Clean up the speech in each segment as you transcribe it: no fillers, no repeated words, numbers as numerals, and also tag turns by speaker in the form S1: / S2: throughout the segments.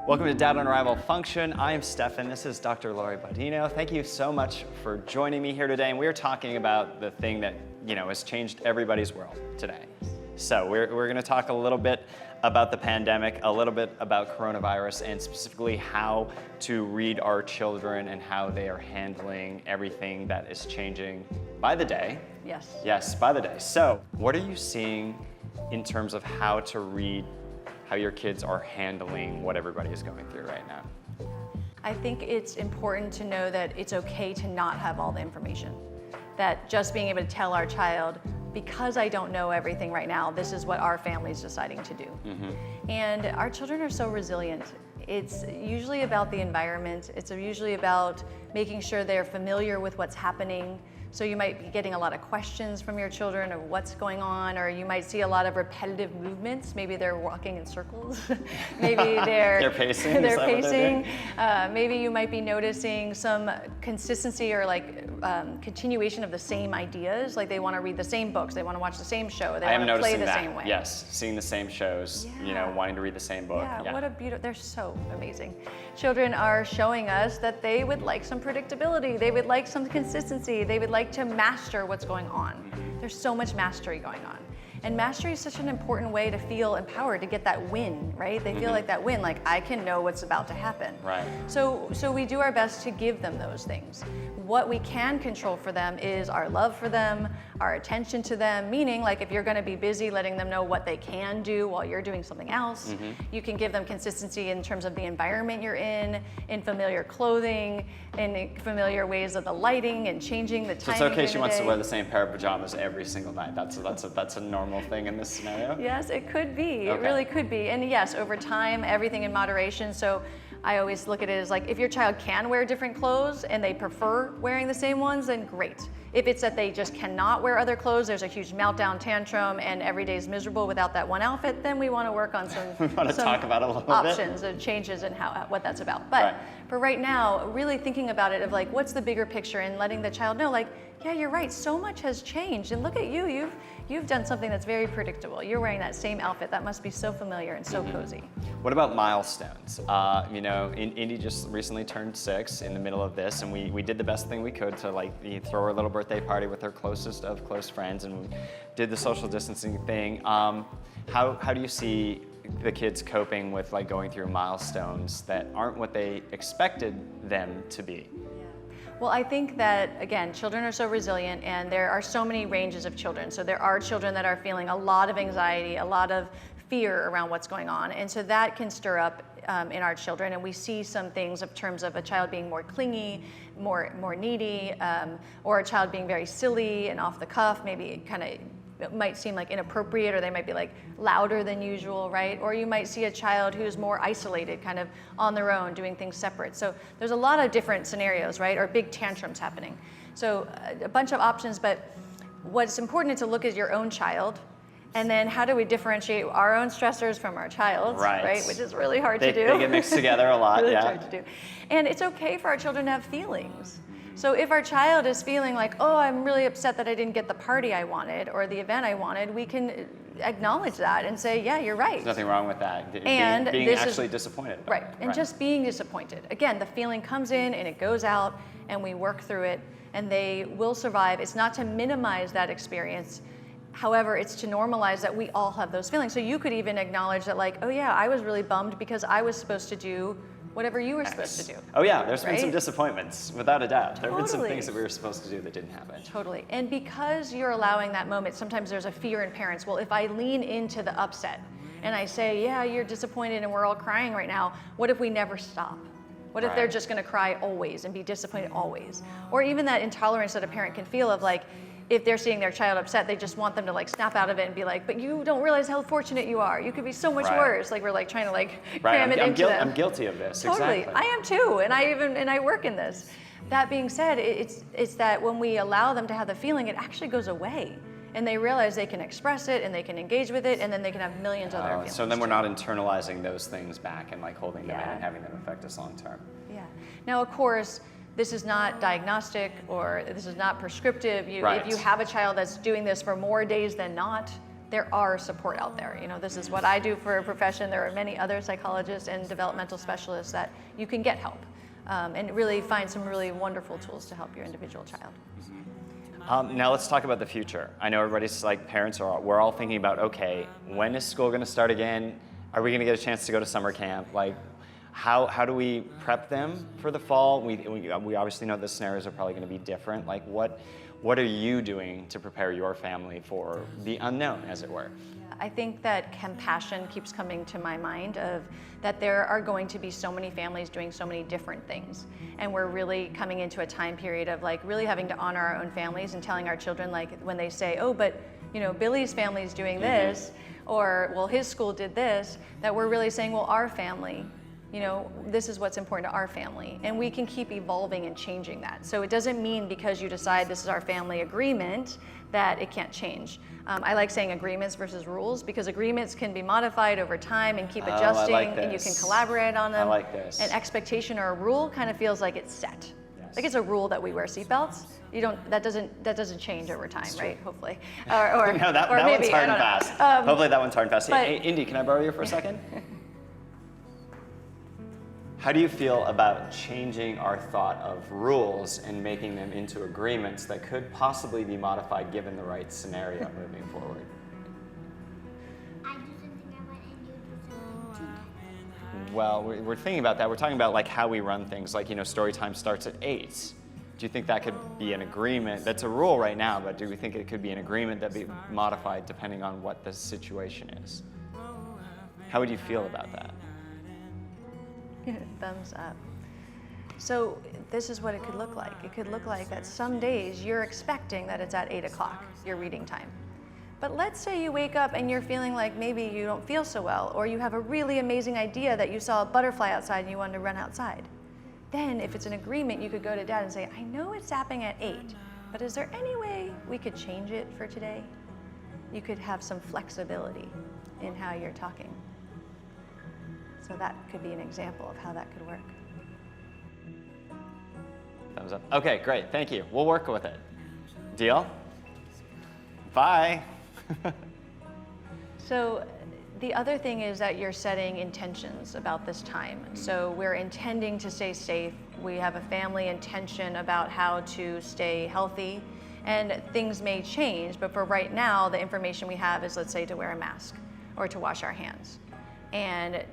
S1: Welcome to Dad on Arrival Function. I am Stefan. This is Dr. Lori Bodino. Thank you so much for joining me here today. And we're talking about the thing that, has changed everybody's world today. So we're going to talk a little bit about the pandemic, a little bit about coronavirus, and specifically how to read our children and how they are handling everything that is changing by the day.
S2: Yes.
S1: Yes, by the day. So what are you seeing in terms of how to read how your kids are handling what everybody is going through right now?
S2: I think it's important to know that it's okay to not have all the information. That just being able to tell our child, because I don't know everything right now, this is what our family's deciding to do. Mm-hmm. And our children are so resilient. It's usually about the environment. It's usually about making sure they're familiar with what's happening. So you might be getting a lot of questions from your children of what's going on, or you might see a lot of repetitive movements. Maybe they're walking in circles. Maybe they're
S1: pacing.
S2: They're pacing. Maybe you might be noticing some consistency or continuation of the same ideas. Like they want to read the same books, they want to watch the same show, they want to play the same way.
S1: Yes, seeing the same shows, wanting to read the same book.
S2: Yeah, what a beautiful, they're so amazing. Children are showing us that they would like some predictability, they would like some consistency, they would like to master what's going on. There's so much mastery going on. And mastery is such an important way to feel empowered, to get that win, right? They feel like that win, like I can know what's about to happen.
S1: Right.
S2: So we do our best to give them those things. What we can control for them is our love for them, our attention to them, meaning like if you're gonna be busy letting them know what they can do while you're doing something else, you can give them consistency in terms of the environment you're in familiar clothing, in familiar ways of the lighting and changing the timing.
S1: So it's okay she wants to wear the same pair of pajamas every single night. That's a normal thing in this scenario?
S2: Yes, it could be.
S1: Okay.
S2: It really could be. And yes, over time, everything in moderation. So I always look at it as like, if your child can wear different clothes and they prefer wearing the same ones, then great. If it's that they just cannot wear other clothes, there's a huge meltdown tantrum and every day is miserable without that one outfit, then we want to work on some,
S1: talk about it a little
S2: options and changes and what that's about. But for right now, really thinking about it of like, what's the bigger picture and letting the child know like, yeah, you're right, so much has changed. And look at you, you've done something that's very predictable. You're wearing that same outfit. That must be so familiar and so cozy.
S1: What about milestones? Indy just recently turned 6 in the middle of this, and we did the best thing we could to throw her little birthday party with her closest of close friends, and we did the social distancing thing. How do you see the kids coping with going through milestones that aren't what they expected them to be?
S2: Well, I think that, again, children are so resilient and there are so many ranges of children. So there are children that are feeling a lot of anxiety, a lot of fear around what's going on. And so that can stir up in our children. And we see some things in terms of a child being more clingy, more needy, or a child being very silly and off the cuff, maybe it might seem inappropriate, or they might be louder than usual, right? Or you might see a child who's more isolated, kind of on their own, doing things separate. So there's a lot of different scenarios, right? Or big tantrums happening. So a bunch of options, but what's important is to look at your own child, and then how do we differentiate our own stressors from our child's, right? Which is really hard to do.
S1: They get mixed together a lot,
S2: really hard to do. And it's okay for our children to have feelings. So if our child is feeling like, oh, I'm really upset that I didn't get the party I wanted or the event I wanted, we can acknowledge that and say, yeah, you're right.
S1: There's nothing wrong with that.
S2: And
S1: being actually disappointed.
S2: Right, and just being disappointed. Again, the feeling comes in and it goes out and we work through it and they will survive. It's not to minimize that experience. However, it's to normalize that we all have those feelings. So you could even acknowledge that oh yeah, I was really bummed because I was supposed to do whatever you were supposed to do.
S1: Oh yeah, there's been some disappointments, without a doubt. There have been some
S2: Totally.
S1: things that we were supposed to do that didn't happen.
S2: Totally, and because you're allowing that moment, sometimes there's a fear in parents, well, if I lean into the upset and I say, yeah, you're disappointed and we're all crying right now, what if we never stop? What if they're just gonna cry always and be disappointed always? Or even that intolerance that a parent can feel of if they're seeing their child upset, they just want them to snap out of it and be but you don't realize how fortunate you are. You could be so much worse. We're trying to cram it into them.
S1: I'm guilty of this.
S2: Totally,
S1: exactly.
S2: I am too, and I work in this. That being said, it's that when we allow them to have the feeling, it actually goes away. And they realize they can express it and they can engage with it, and then they can have millions of other feelings.
S1: So then we're not internalizing those things back and holding them in and having them affect us long term.
S2: Yeah. Now, of course, this is not diagnostic or this is not prescriptive. If you have a child that's doing this for more days than not, there are support out there. This is what I do for a profession. There are many other psychologists and developmental specialists that you can get help and really find some really wonderful tools to help your individual child.
S1: Now let's talk about the future. I know everybody's like parents we're all thinking about, okay, when is school going to start again? Are we going to get a chance to go to summer camp? Like, how do we prep them for the fall? We obviously know the scenarios are probably going to be different. Like, what are you doing to prepare your family for the unknown, as it were?
S2: I think that compassion keeps coming to my mind of that there are going to be so many families doing so many different things. And we're really coming into a time period of like really having to honor our own families and telling our children, like when they say, oh, but Billy's family is doing this, or well, his school did this, that we're really saying, well, our family, this is what's important to our family. And we can keep evolving and changing that. So it doesn't mean because you decide this is our family agreement that it can't change. I like saying agreements versus rules because agreements can be modified over time and keep adjusting, and you can collaborate on them.
S1: I like this.
S2: An expectation or a rule kind of feels like it's set.
S1: Yes.
S2: Like it's a rule that we wear seatbelts. That doesn't change over time, right? Hopefully.
S1: No, that one's hard and fast. Hopefully that one's hard and fast. Hey, Indy, can I borrow you for a second? How do you feel about changing our thought of rules and making them into agreements that could possibly be modified given the right scenario moving forward?
S3: I do something I want and you do something.
S1: Well, we're thinking about that. We're talking about like how we run things. Like, story time starts at 8. Do you think that could be an agreement? That's a rule right now, but do we think it could be an agreement that be modified depending on what the situation is? How would you feel about that?
S2: Thumbs up. So this is what it could look like. It could look like that some days you're expecting that it's at 8 o'clock, your reading time. But let's say you wake up and you're feeling like maybe you don't feel so well, or you have a really amazing idea that you saw a butterfly outside and you wanted to run outside. Then if it's an agreement, you could go to dad and say, I know it's zapping at 8, but is there any way we could change it for today? You could have some flexibility in how you're talking. So that could be an example of how that could work.
S1: Thumbs up. Okay, great. Thank you. We'll work with it. Deal? Bye.
S2: So the other thing is that you're setting intentions about this time. So we're intending to stay safe. We have a family intention about how to stay healthy. And things may change, but for right now, the information we have is, let's say, to wear a mask or to wash our hands. And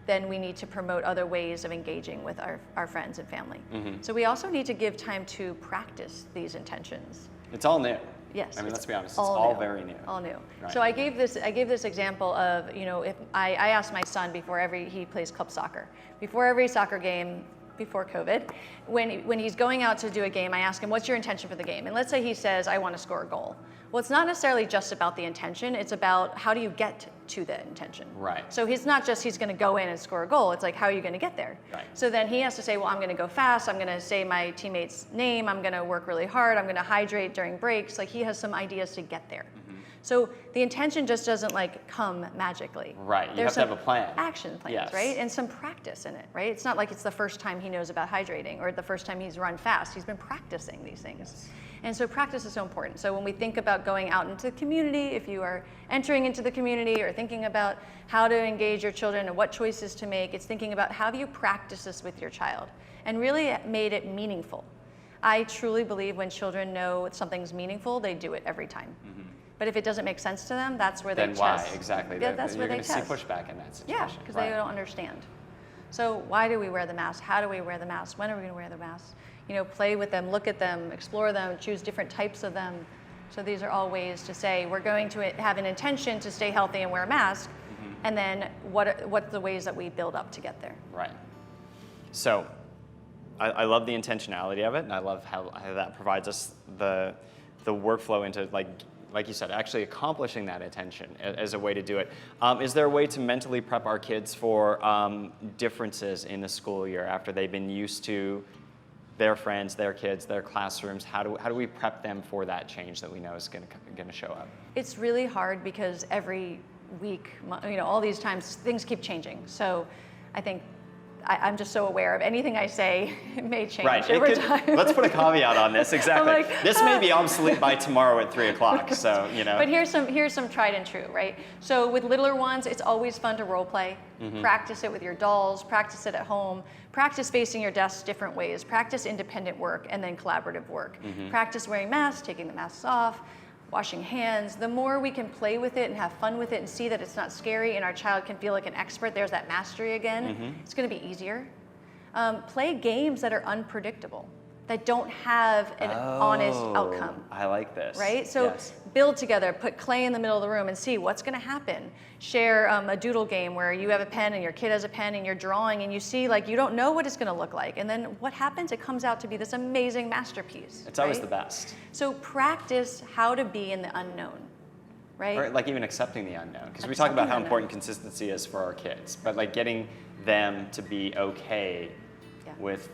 S2: then we need to promote other ways of engaging with our friends and family. So we also need to give time to practice these intentions.
S1: It's all new.
S2: Yes.
S1: I mean, let's be honest, it's all
S2: new.
S1: very new.
S2: All new.
S1: Right.
S2: So I gave this example of, if I asked my son he plays club soccer, before every soccer game, before COVID, when he's going out to do a game, I ask him, what's your intention for the game? And let's say he says, I want to score a goal. Well, it's not necessarily just about the intention, it's about how do you get to the intention.
S1: Right.
S2: So he's not just he's going to go in and score a goal, it's like how are you going to get there?
S1: Right.
S2: So then he has to say, well, I'm going to go fast, I'm going to say my teammate's name, I'm going to work really hard, I'm going to hydrate during breaks. Like he has some ideas to get there. So the intention just doesn't like come magically.
S1: Right, you
S2: There's
S1: have to have
S2: some
S1: a plan.
S2: Action plans,
S1: Yes.
S2: right? And some practice in it, right? It's not like it's the first time he knows about hydrating or the first time he's run fast. He's been practicing these things.
S1: Yes.
S2: And so practice is so important. So when we think about going out into the community, if you are entering into the community or thinking about how to engage your children and what choices to make, it's thinking about how do you practice this with your child and really made it meaningful. I truly believe when children know something's meaningful, they do it every time. But if it doesn't make sense to them, that's where they test.
S1: Then why? Exactly.
S2: Yeah, that's where
S1: You're
S2: they
S1: going to see
S2: test.
S1: pushback in that situation.
S2: Yeah, because they don't understand. So why do we wear the mask? How do we wear the mask? When are we going to wear the mask? Play with them, look at them, explore them, choose different types of them. So these are all ways to say we're going to have an intention to stay healthy and wear a mask, and then what's the ways that we build up to get there?
S1: Right. So I love the intentionality of it, and I love how that provides us the workflow into like you said, actually accomplishing that intention as a way to do it. Is there a way to mentally prep our kids for differences in the school year after they've been used to their friends, their kids, their classrooms? How do we prep them for that change that we know is going to show up?
S2: It's really hard because every week, all these times, things keep changing. So I think I'm just so aware of anything I say may change
S1: Right.
S2: over time.
S1: Let's put a caveat on this. Exactly.
S2: like,
S1: This may be obsolete by tomorrow at 3 o'clock. So, you know.
S2: But here's some tried and true, right? So with littler ones, it's always fun to role play. Practice it with your dolls, practice it at home, practice facing your desk different ways, practice independent work and then collaborative work. Practice wearing masks, taking the masks off, washing hands. The more we can play with it and have fun with it and see that it's not scary and our child can feel like an expert, there's that mastery again, it's gonna be easier. Play games that are unpredictable, that don't have an honest outcome.
S1: I like this.
S2: Right? So build together, put clay in the middle of the room and see what's gonna happen. Share a doodle game where you have a pen and your kid has a pen and you're drawing and you see like you don't know what it's gonna look like. And then what happens? It comes out to be this amazing masterpiece.
S1: It's always the best.
S2: So practice how to be in the unknown, right?
S1: Or like even accepting the unknown. Because we talk about how important consistency is for our kids, but like getting them to be okay with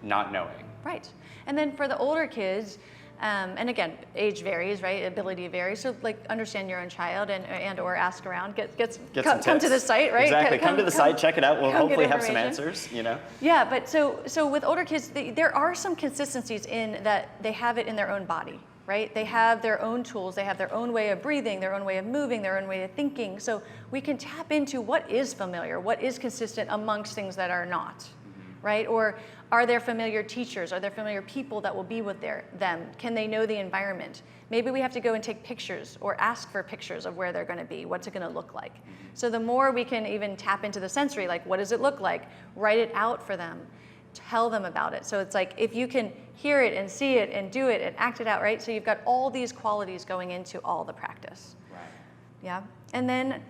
S1: not knowing.
S2: Right. And then for the older kids, and again, age varies, right? Ability varies. So like understand your own child and or ask around, come to the site, right?
S1: Exactly. Come to the site, check it out. We'll hopefully have some answers, you know?
S2: Yeah, but so with older kids, there are some consistencies in that they have it in their own body, right? They have their own tools. They have their own way of breathing, their own way of moving, their own way of thinking. So we can tap into what is familiar, what is consistent amongst things that are not. Right? Or are there familiar teachers? Are there familiar people that will be with them? Can they know the environment? Maybe we have to go and take pictures or ask for pictures of where they're going to be. What's it going to look like? So the more we can even tap into the sensory, like what does it look like? Write it out for them. Tell them about it. So it's like if you can hear it and see it and do it and act it out, right? So you've got all these qualities going into all the practice.
S1: Right.
S2: Yeah. And then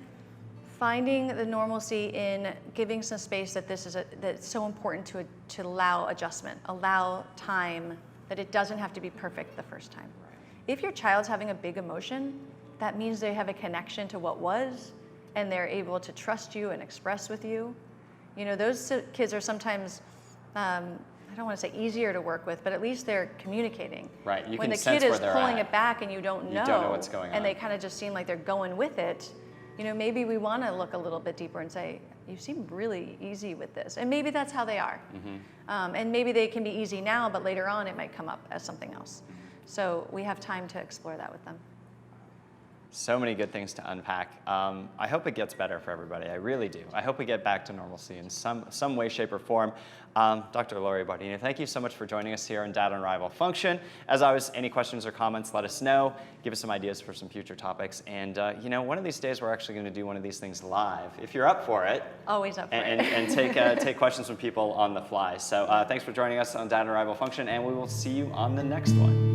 S2: finding the normalcy in giving some space that that's so important to allow adjustment, allow time, that it doesn't have to be perfect the first time.
S1: Right.
S2: If your child's having a big emotion, that means they have a connection to what was, and they're able to trust you and express with you. You know, those kids are sometimes, I don't want to say easier to work with, but at least they're communicating.
S1: Right. You
S2: when
S1: can
S2: the
S1: sense
S2: kid
S1: where
S2: is
S1: they're
S2: pulling
S1: at.
S2: it back and you don't know
S1: what's going on.
S2: And they kind of just seem like they're going with it. You know, maybe we want to look a little bit deeper and say, you seem really easy with this. And maybe that's how they are. And maybe they can be easy now, but later on it might come up as something else. So we have time to explore that with them.
S1: So many good things to unpack. I hope it gets better for everybody. I really do. I hope we get back to normalcy in some way, shape, or form. Dr. Lori Bardino, thank you so much for joining us here on Dad and Rival Function. As always, any questions or comments, let us know. Give us some ideas for some future topics. And you know, one of these days, we're actually going to do one of these things live, if you're up for it.
S2: Always up for it.
S1: And take questions from people on the fly. So thanks for joining us on Dad and Rival Function, and we will see you on the next one.